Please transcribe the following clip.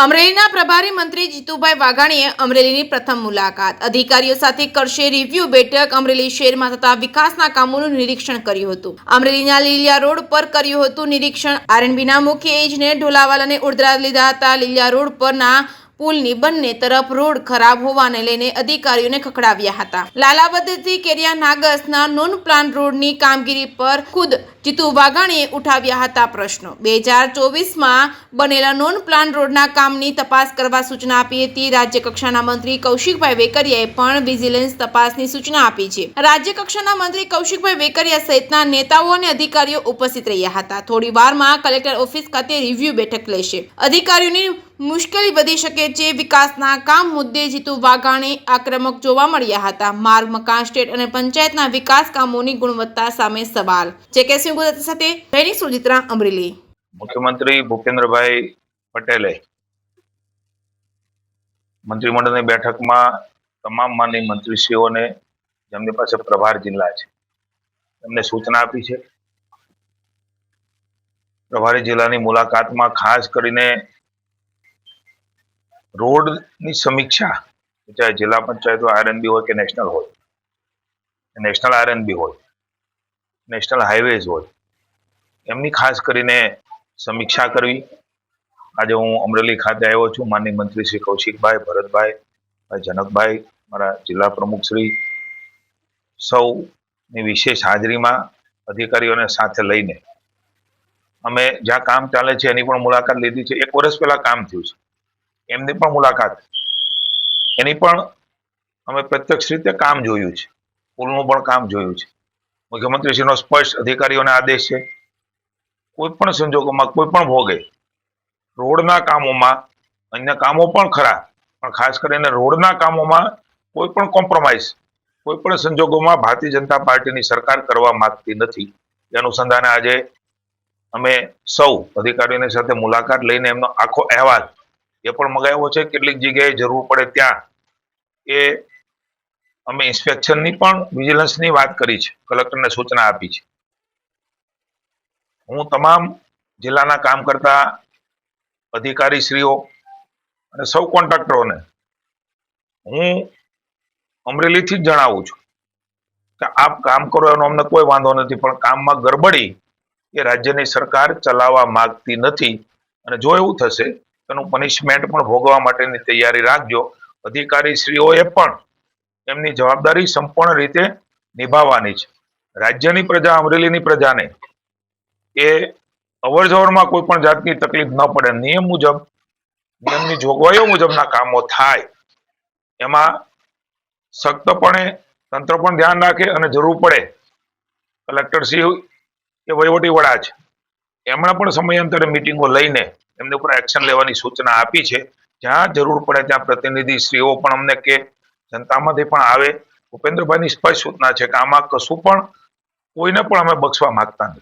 અમરેલીના પ્રભારી મંત્રી જીતુભાઈ વાઘાણીએ અમરેલીની પ્રથમ મુલાકાત અધિકારીઓ સાથે કરશે રિવ્યુ બેઠક અમરેલી શહેરમાં થતા વિકાસના કામોનું નિરીક્ષણ કર્યું હતું। અમરેલીના લીલિયા રોડ પર કર્યું હતું નિરીક્ષણ। આરએનબીના મુખ્ય એજને ઢોલાવાલ અને ઉડ્રા લીધા હતા। લીલિયા રોડ પરના પુલની બંને તરફ રોડ ખરાબ હોવાને લઈને અધિકારીઓને ખખડાવ્યા હતા। લાલાવદથી કેરિયા નાગસના નોન પ્લાન રોડની કામગીરી પર ખુદ જીતુ વાઘાણીએ ઉઠાવ્યા હતા પ્રશ્નો। 2024માં બનેલા નોન પ્લાન રોડના કામની તપાસ કરવા સૂચના આપી હતી। રાજ્ય કક્ષાના મંત્રી કૌશિકભાઈ વેકરિયાએ પણ વિજિલન્સ તપાસની સૂચના આપી છે। રાજ્ય કક્ષાના મંત્રી કૌશિકભાઈ વેકરિયા સહિતના નેતાઓ અને અધિકારીઓ ઉપસ્થિત રહ્યા હતા। થોડી વારમાં કલેક્ટર ઓફિસ ખાતે રિવ્યુ બેઠક લેશે। અધિકારીઓની મુશ્કેલી વધી શકે છે। વિકાસના કામ મુદ્દે જીતુ વાઘાણી આક્રમક જોવા મળ્યા હતા। માર્ગ, મકાન, સ્ટેટ અને પંચાયતના વિકાસ કામોની ગુણવત્તા સામે સવાલ। જેકેસી ગુજરાતી સાથે દૈનિક સુરજીત્રા અમરેલી। મુખ્યમંત્રી ભૂપેન્દ્રભાઈ પટેલે મંત્રીમંડળની બેઠકમાં તમામ માનનીય મંત્રીશ્રીઓને જેમની પાસે પ્રભાર જિલ્લા છે એમને સૂચના આપી છે। પ્રભારી જિલ્લાની મુલાકાતમાં ખાસ કરીને રોડની સમીક્ષા, ચાહે જિલ્લા પંચાયત હોય, આરએનબી હોય કે નેશનલ હોય, નેશનલ આરએનબી હોય, નેશનલ હાઈવેઝ હોય, એમની ખાસ કરીને સમીક્ષા કરવી। આજે હું અમરેલી ખાતે આવ્યો છું। માનનીય મંત્રી શ્રી કૌશિકભાઈ, ભરતભાઈ, જનકભાઈ, મારા જિલ્લા પ્રમુખ શ્રી સૌની વિશેષ હાજરીમાં અધિકારીઓને સાથે લઈને અમે જ્યાં કામ ચાલે છે એની પણ મુલાકાત લીધી છે। 1 વર્ષ પહેલા કામ થયું છે એમની પણ મુલાકાત, એની પણ અમે પ્રત્યક્ષ રીતે કામ જોયું છે, પુલનું પણ કામ જોયું છે। મુખ્યમંત્રીશ્રીનો સ્પષ્ટ અધિકારીઓને આદેશ છે, કોઈ પણ સંજોગોમાં કોઈ પણ ભોગે રોડના કામોમાં, અન્ય કામો પણ ખરા પણ ખાસ કરીને રોડના કામોમાં કોઈ પણ કોમ્પ્રોમાઇઝ કોઈ પણ સંજોગોમાં ભારતીય જનતા પાર્ટીની સરકાર કરવા માંગતી નથી। એ અનુસંધાને આજે અમે સૌ અધિકારીઓની સાથે મુલાકાત લઈને એમનો આખો અહેવાલ એ પણ મંગાવ્યો છે। કેટલીક જગ્યાએ જરૂર પડે ત્યાં એ અમે ઇન્સ્પેક્શનની પણ વિજિલન્સની વાત કરી છે, કલેક્ટરને સૂચના આપી છે। હું તમામ જિલ્લાના કામ કરતા અધિકારીશ્રીઓ અને સૌ કોન્ટ્રાક્ટરોને હું અમરેલીથી જ જણાવું છું કે આપ કામ કરો એનો અમને કોઈ વાંધો નથી, પણ કામમાં ગડબડી એ રાજ્યની સરકાર ચલાવવા માંગતી નથી અને જો એવું થશે એનું પનિશમેન્ટ પણ ભોગવવા માટેની તૈયારી રાખજો। અધિકારીશ્રીઓએ પણ એમની જવાબદારી સંપૂર્ણ રીતે નિભાવવાની છે। રાજ્યની પ્રજા, અમરેલીની પ્રજાને એ અવર જવરમાં કોઈ પણ જાતની તકલીફ ન પડે, નિયમ મુજબ, નિયમની જોગવાઈઓ મુજબના કામો થાય, એમાં સખ્તપણે તંત્ર પણ ધ્યાન રાખે અને જરૂર પડે કલેક્ટરશ્રી એ વહીવટી વડા છે એમણે પણ સમયાંતરે મિટિંગો લઈને એમની ઉપર એક્શન લેવાની સૂચના આપી છે। જ્યાં જરૂર પડે ત્યાં પ્રતિનિધિશ્રીઓ પણ અમને કે જનતામાંથી પણ આવે। ભૂપેન્દ્રભાઈની સ્પષ્ટ સૂચના છે કે આમાં કશું પણ કોઈને પણ અમે બક્ષવા માંગતા નથી।